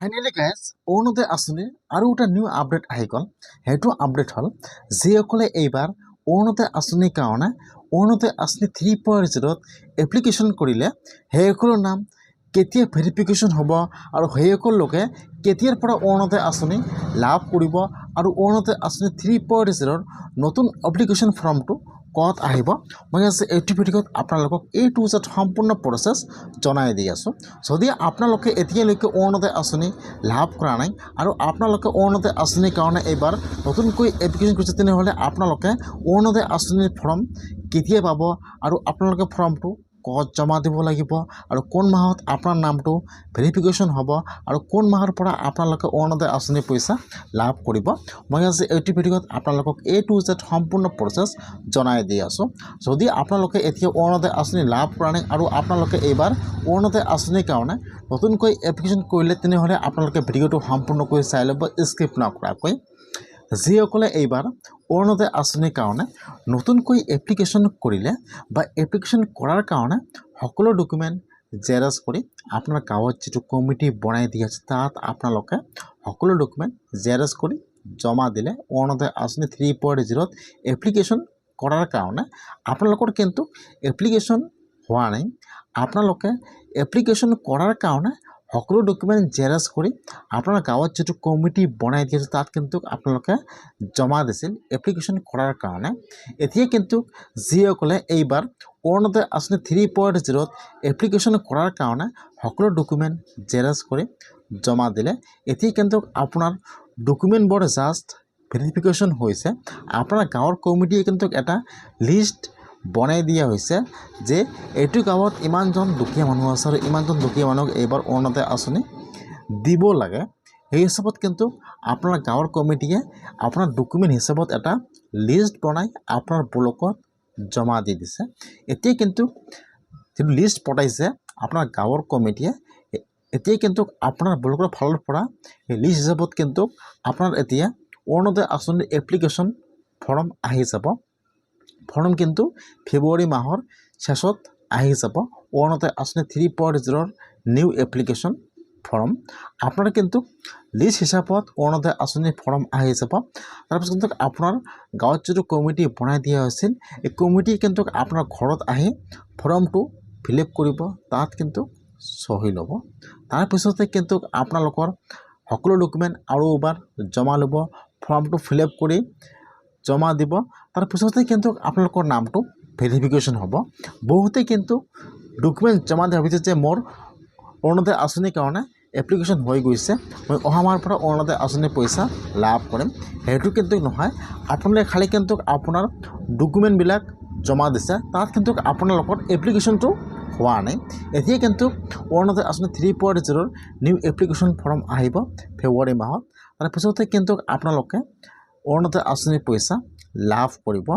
Finally guys Orunodoi আঁচনিৰ আৰু এটা নিউ আপডেট আহি গ'ল। সেইটো আপডেট হ'ল যিসকলে এইবাৰ অৰুণোদয় আঁচনিৰ কাৰণে অৰুণোদয় আঁচনি 3.0 এপ্লিকেশ্যন কৰিলে সেইসকলৰ নাম কেতিয়া ভেৰিফিকেশ্যন হ'ব আৰু সেইসকল লোকে কেতিয়াৰ পৰা অৰুণোদয় আঁচনি লাভ কৰিব আৰু অৰুণোদয় আঁচনি 3.0 নতুন এপ্লিকেশ্যন ফৰ্মটো ক'ত আহিব, মই আজি এইটো ভিডিঅ'ত আপোনালোকক A to Z সম্পূৰ্ণ প্ৰচেছ জনাই দি আছোঁ। যদি আপোনালোকে এতিয়ালৈকে অৰুণোদয় আঁচনি লাভ কৰা নাই আৰু আপোনালোকে অৰুণোদয় আঁচনিৰ কাৰণে এইবাৰ নতুনকৈ এপ্লিকেশ্যন কৰিছে, তেনেহ'লে আপোনালোকে অৰুণোদয় আঁচনিৰ ফৰ্ম কেতিয়া পাব আৰু আপোনালোকে ফৰ্মটো ক'ত জমা দিব লাগিব আৰু কোন মাহত আপোনাৰ নামটো ভেৰিফিকেশ্যন হ'ব আৰু কোন মাহৰ পৰা আপোনালোকে অৰুণোদয় আঁচনিৰ পইচা লাভ কৰিব, মই আজি এইটো ভিডিঅ'ত আপোনালোকক A to Z সম্পূৰ্ণ প্ৰচেছ জনাই দি আছোঁ। যদি আপোনালোকে এতিয়া অৰুণোদয় আঁচনি লাভ কৰা নাই আৰু আপোনালোকে এইবাৰ অৰুণোদয় আঁচনিৰ কাৰণে নতুনকৈ এপ্লিকেশ্যন কৰিলে, তেনেহ'লে আপোনালোকে ভিডিঅ'টো সম্পূৰ্ণকৈ চাই ল'ব স্কিপ নকৰাকৈ। যিসকলে এইবাৰ অৰুণোদয় আঁচনিৰ কাৰণে নতুনকৈ এপ্লিকেশ্যন কৰিলে বা এপ্লিকেশ্যন কৰাৰ কাৰণে সকলো ডকুমেণ্ট জেৰক্স কৰি আপোনাৰ গাঁৱত যিটো কমিটি বনাই দি আছে তাত আপোনালোকে সকলো ডকুমেণ্ট জেৰক্স কৰি জমা দিলে অৰুণোদয় আঁচনি 3.0 এপ্লিকেশ্যন কৰাৰ কাৰণে আপোনালোকৰ কিন্তু এপ্লিকেশ্যন হোৱা নাই। আপোনালোকে এপ্লিকেশ্যন কৰাৰ কাৰণে সকলো ডকুমেণ্ট জেৰক্স কৰি আপোনাৰ গাঁৱত যিটো কমিটি বনাই দিছে তাত কিন্তু আপোনালোকে জমা দিছিল এপ্লিকেশ্যন কৰাৰ কাৰণে। এতিয়া কিন্তু যিসকলে এইবাৰ অৰুণোদয় আঁচনি 3.0 এপ্লিকেশ্যন কৰাৰ কাৰণে সকলো ডকুমেণ্ট জেৰক্স কৰি জমা দিলে, এতিয়া কিন্তু আপোনাৰ ডকুমেণ্টবোৰ জাষ্ট ভেৰিফিকেশ্যন হৈছে। আপোনাৰ গাঁৱৰ কমিটিয়ে কিন্তু এটা লিষ্ট বনাই দিয়া হৈছে যে এইটো গাঁৱত ইমানজন দুখীয়া মানুহ আছে আৰু ইমানজন দুখীয়া মানুহক এইবাৰ অৰুণোদয় আঁচনি দিব লাগে। সেই হিচাপত কিন্তু আপোনাৰ গাঁৱৰ কমিটিয়ে আপোনাৰ ডকুমেণ্ট হিচাপত এটা লিষ্ট বনাই আপোনাৰ ব্লকত জমা দি দিছে। এতিয়া কিন্তু যিটো লিষ্ট পঠাইছে আপোনাৰ গাঁৱৰ কমিটিয়ে, এতিয়া কিন্তু আপোনাৰ ব্লকৰ ফালৰ পৰা এই লিষ্ট হিচাপত কিন্তু আপোনাৰ এতিয়া অৰুণোদয় আঁচনিৰ এপ্লিকেশ্যন ফৰ্ম আহি যাব। ফৰ্ম কিন্তু ফেব্ৰুৱাৰী মাহৰ শেষত আহি যাব। অৰুণোদয় আঁচনি 3.0 নিউ এপ্লিকেশ্যন ফৰ্ম আপোনাৰ কিন্তু লিষ্ট হিচাপত অৰুণোদয় আঁচনিৰ ফৰ্ম আহি যাব। তাৰপিছত কিন্তু আপোনাৰ গাঁৱত যিটো কমিটি বনাই দিয়া হৈছিল এই কমিটি কিন্তু আপোনাৰ ঘৰত আহি ফৰ্মটো ফিল আপ কৰিব, তাত কিন্তু চহী ল'ব। তাৰপিছতে কিন্তু আপোনালোকৰ সকলো ডকুমেণ্ট আৰু এবাৰ জমা ল'ব, ফৰ্মটো ফিল আপ কৰি জমা দিব। তাৰপিছতে কিন্তু আপোনালোকৰ নামটো ভেৰিফিকেশ্যন হ'ব। বহুতে কিন্তু ডকুমেণ্ট জমা দিয়া ভাবিছে যে মোৰ অৰুণোদয় আঁচনিৰ কাৰণে এপ্লিকেশ্যন হৈ গৈছে, মই অহা মাহৰ পৰা অৰুণোদয় আঁচনিৰ পইচা লাভ কৰিম। সেইটো কিন্তু নহয়, আপোনালোকে খালী কিন্তু আপোনাৰ ডকুমেণ্টবিলাক জমা দিছে, তাত কিন্তু আপোনালোকৰ এপ্লিকেশ্যনটো হোৱা নাই। এতিয়া কিন্তু অৰুণোদয় আঁচনি 3.0 নিউ এপ্লিকেশ্যন ফৰ্ম আহিব ফেব্ৰুৱাৰী মাহত। তাৰপিছতে কিন্তু আপোনালোকে অৰুণোদয় আঁচনিৰ পইচা লাভ কৰিব।